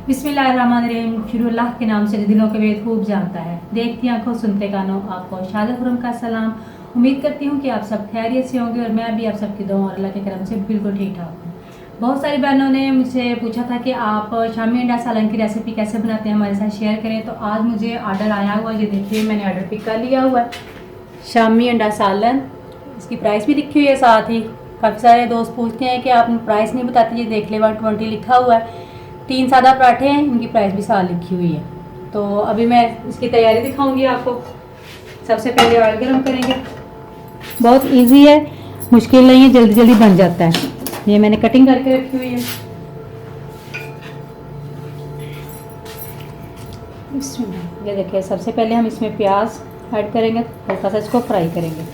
बिस्मिल्लाहिर्रहमानिर्रहीम। फिरुल्लाह के नाम से दिलों के वेद खूब जानता है। देखती आंखों सुनते कानों, आपको शाद खुरम का सलाम। उम्मीद करती हूँ कि आप सब खैरियत से होंगे और मैं भी आप सबकी दुआ और अल्लाह के करम से बिल्कुल ठीक ठाक हूँ। बहुत सारी बहनों ने मुझसे पूछा था कि आप शामी अंडा सालन की रेसिपी कैसे बनाते हैं, हमारे साथ शेयर करें। तो आज मुझे ऑर्डर आया हुआ, ये देखिए मैंने ऑर्डर पिक कर लिया हुआ है, शामी अंडा सालन। इसकी प्राइस भी लिखी हुई है साथ ही। काफ़ी सारे दोस्त पूछते हैं कि आप प्राइस नहीं बताते, ये देख ले 120 लिखा हुआ है। 3 सादा पराठे हैं, इनकी प्राइस भी साथ लिखी हुई है। तो अभी मैं इसकी तैयारी दिखाऊंगी आपको। सबसे पहले ऑयल गर्म करेंगे। बहुत इजी है, मुश्किल नहीं है, जल्दी जल्दी बन जाता है। ये मैंने कटिंग करके रखी हुई है। ये देखिए, सबसे पहले हम इसमें प्याज ऐड करेंगे, हल्का सा इसको फ्राई करेंगे।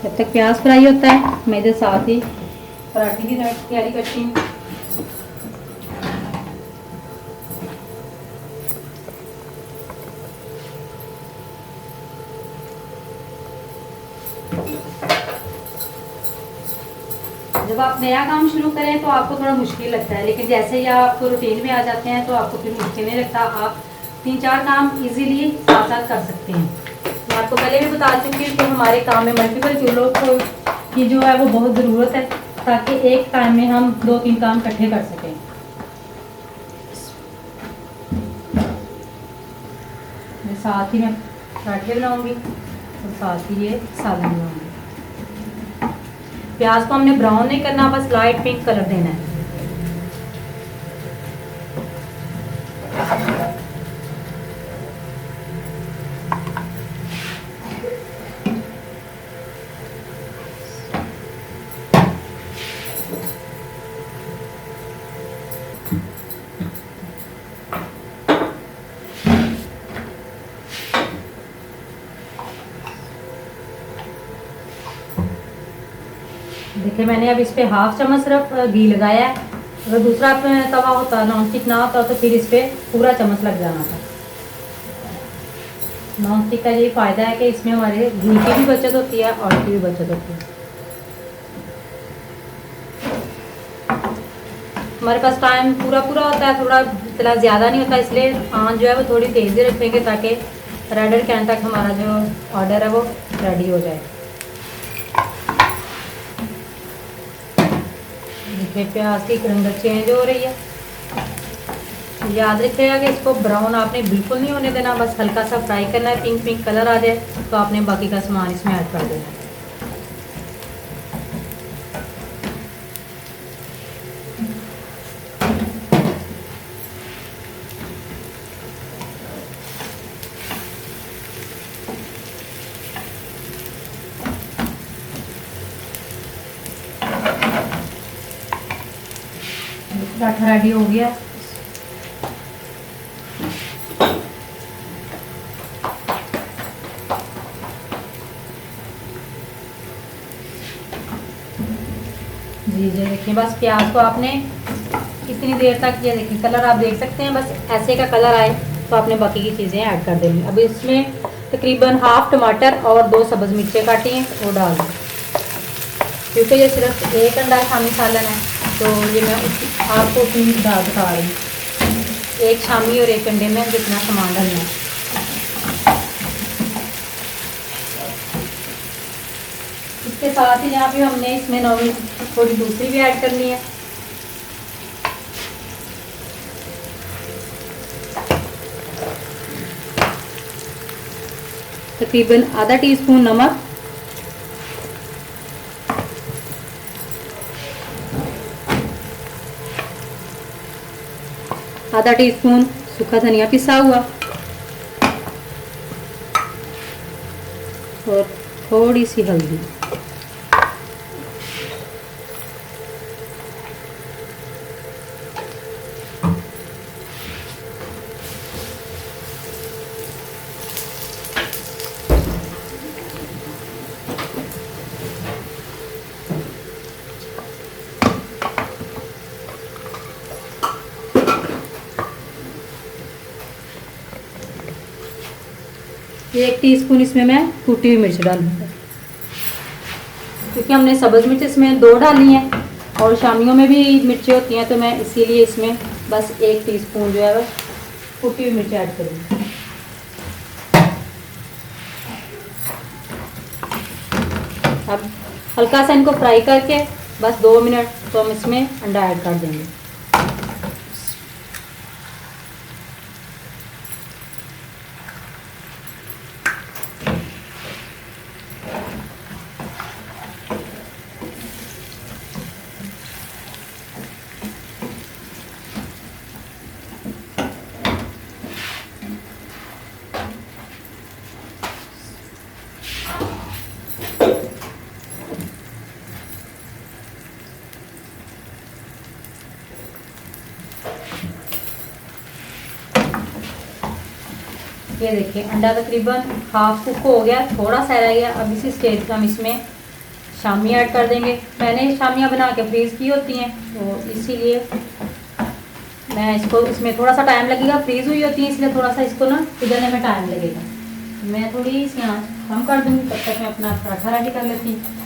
जब तक प्याज फ्राई होता है मैं इधर साथ ही पराठे की तैयारी करती हूँ। जब आप नया काम शुरू करें तो आपको थोड़ा मुश्किल लगता है, लेकिन जैसे ही आप रूटीन में आ जाते हैं तो आपको फिर मुश्किल नहीं लगता। आप 3-4 काम इजीली साथ साथ कर सकते हैं। मैं आपको पहले भी बता चुकी हूँ कि हमारे काम में मल्टीपल चूल्हों की जो है वो बहुत ज़रूरत है, ताकि एक टाइम में हम 2-3 काम इकट्ठे कर सकें। साथ ही मैं पराठे बनाऊंगी और साथ ही ये सालन बनाऊंगी। प्याज को हमने ब्राउन नहीं करना, बस लाइट पिंक कलर देना है। देखिए, मैंने अब इस पे 1/2 चम्मच सिर्फ घी लगाया है। अगर दूसरा तवा होता, नॉन स्टिक ना होता तो फिर इस पे पूरा चम्मच लग जाना था। नॉन स्टिक का ये फ़ायदा है कि इसमें हमारे घी की भी बचत होती है और की भी बचत होती है। हमारे पास टाइम पूरा होता है, थोड़ा इतना ज़्यादा नहीं होता, इसलिए आंच जो है वो थोड़ी तेज़ी रखेंगे ताकि रेडर के एंड तक हमारा जो ऑर्डर है वो रेडी हो जाए। देखिए, प्याज की रंगत चेंज हो रही है। याद रखिएगा कि इसको ब्राउन आपने बिल्कुल नहीं होने देना, बस हल्का सा फ्राई करना है। पिंक पिंक कलर आ जाए तो आपने बाकी का सामान इसमें ऐड कर देना है। पराठा रेडी हो गया। जी देखिए, बस प्याज को आपने कितनी देर तक, ये देखिए कलर आप देख सकते हैं, बस ऐसे का कलर आए तो आपने बाकी की चीज़ें ऐड कर देनी। अब इसमें तकरीबन 1/2 टमाटर और 2 सब्ज़ मिर्चें काटी हैं वो डाल दें। क्योंकि ये सिर्फ एक अंडा शामी सालन है तो ये मैं आपको उतनी दाल बता रही हूँ। एक शामी और एक अंडे में जितना सामान डालना है। इसके साथ ही यहाँ पे हमने इसमें नॉर्मल थोड़ी दूसरी भी ऐड करनी है। तकरीबन आधा टीस्पून नमक, आधा टीस्पून सूखा धनिया पिसा हुआ और थोड़ी सी हल्दी। ये 1 टीस्पून इसमें मैं कुटी हुई मिर्च डालूंगा, क्योंकि हमने सब्ज़ मिर्च इसमें 2 डाली है और शामियों में भी मिर्चें होती हैं, तो मैं इसीलिए इसमें बस 1 टीस्पून जो है बस कुटी हुई मिर्च ऐड करूँगी। अब हल्का सा इनको फ्राई करके बस 2 मिनट तो हम इसमें अंडा ऐड कर देंगे। ये देखिए अंडा तकरीबन हाफ कुक हो गया, थोड़ा सा रह गया। अब इसी स्टेज पे हम इसमें शामियाँ ऐड कर देंगे। मैंने शामियाँ बना के फ्रीज़ की होती हैं, तो इसीलिए मैं इसको, इसमें थोड़ा सा टाइम लगेगा, फ्रीज़ हुई होती है इसलिए थोड़ा सा इसको ना पिघलने में टाइम लगेगा। मैं थोड़ी सी आँच कम कर दूँगी, तब तक मैं अपना पराठा रेडी कर लेती हूँ।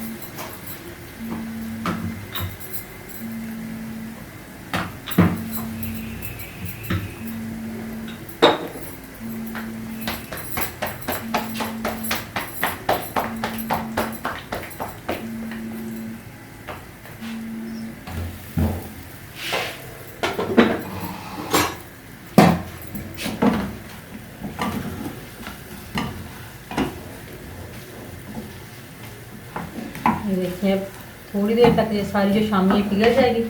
ये देखिए अब थोड़ी देर तक ये सारी जो शामी पिघल जाएगी।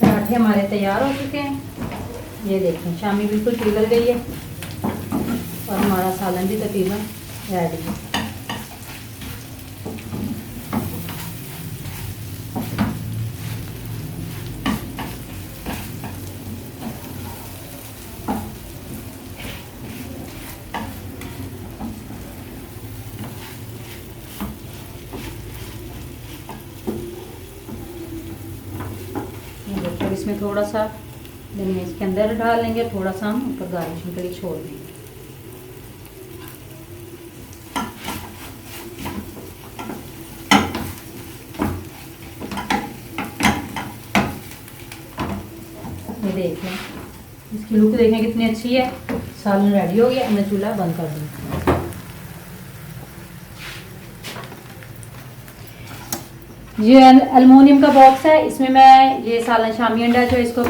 पराठे हमारे तैयार हो चुके हैं। ये देखें शामी बिल्कुल पिघल गई है और हमारा सालन भी तकरीबन रेडी है। तो इसमें थोड़ा सा धनिया इसके अंदर डाल लेंगे, थोड़ा सा हम ऊपर गार्निशिंग के लिए छोड़ देंगे। ये देखें इसकी लुक देखें कितनी अच्छी है। सालन रेडी हो गया, मैं चूल्हा बंद कर दूँगी। ये एल्युमिनियम का बॉक्स है, इसमें मैं ये सालन शामी अंडा जो इसको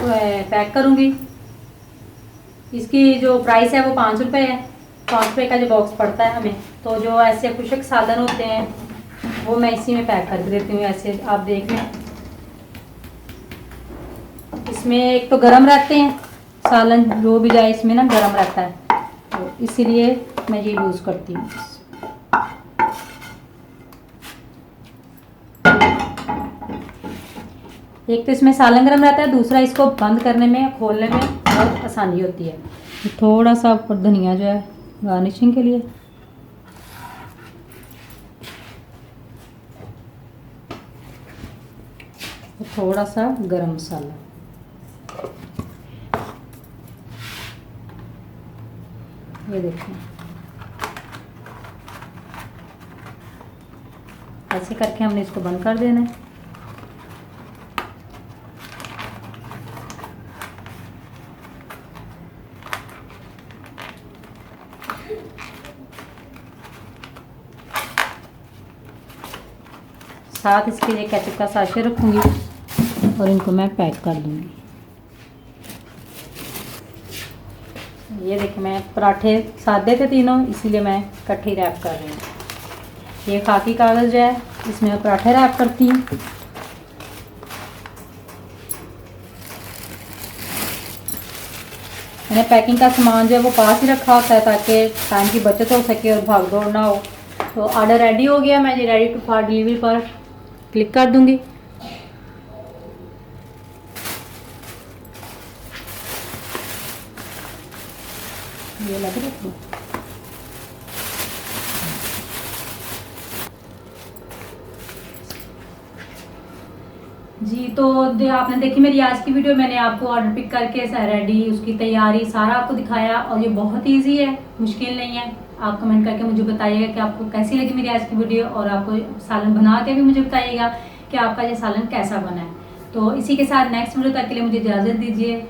पैक करूँगी। इसकी जो प्राइस है वो 5 रुपये है। 5 रुपये का जो बॉक्स पड़ता है हमें। तो जो ऐसे कुशक सालन होते हैं वो मैं इसी में पैक कर देती हूँ। ऐसे आप देख लें, इसमें एक तो गरम रहते हैं सालन, जो भी जाए इसमें ना गरम रहता है, तो इसीलिए मैं ये यूज़ करती हूँ। एक तो इसमें सालन गरम रहता है, दूसरा इसको बंद करने में खोलने में बहुत आसानी होती है। थोड़ा सा ऊपर धनिया जो है गार्निशिंग के लिए, थोड़ा सा गरम मसाला। ये देखिए ऐसे करके हमने इसको बंद कर देना है। साथ इसके लिए केचप का साशे रखूँगी। और इनको मैं पैक कर दूँगी। ये देखिए, मैं पराठे सादे थे तीनों, इसीलिए मैं इकट्ठे रैप कर रही हूँ। ये खाकी कागज़ जो है, इसमें मैं पराठे रैप करती हूँ। मैंने पैकिंग का सामान जो है वो पास ही रखा होता है ताकि टाइम की बचत हो सके और भाग दौड़ ना हो। तो ऑर्डर रेडी हो गया, मैं ये रेडी टू फॉर डिलीवरी पर क्लिक कर दूँगी। ये लग रहा है जी। तो आपने देखी मेरी आज की वीडियो, मैंने आपको ऑर्डर पिक करके रेडी, उसकी तैयारी सारा आपको दिखाया और ये बहुत इजी है, मुश्किल नहीं है। आप कमेंट करके मुझे बताइएगा कि आपको कैसी लगी मेरी आज की वीडियो, और आपको सालन बना के भी मुझे बताइएगा कि आपका ये सालन कैसा बना है। तो इसी के साथ नेक्स्ट वीडियो तक के लिए मुझे इजाज़त दीजिए।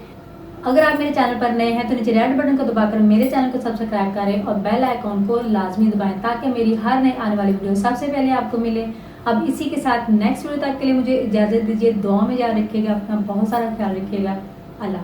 अगर आप मेरे चैनल पर नए हैं तो नीचे रेड बटन को दबाकर मेरे चैनल को सब्सक्राइब करें और बेल आइकॉन को लाजमी दबाएं ताकि मेरी हर नई आने वाली वीडियो सबसे पहले आपको मिले। अब इसी के साथ नेक्स्ट वीडियो तक के लिए मुझे इजाज़त दीजिए। दुआ में याद रखिएगा, अपना बहुत सारा ख्याल रखिएगा। अल्लाह।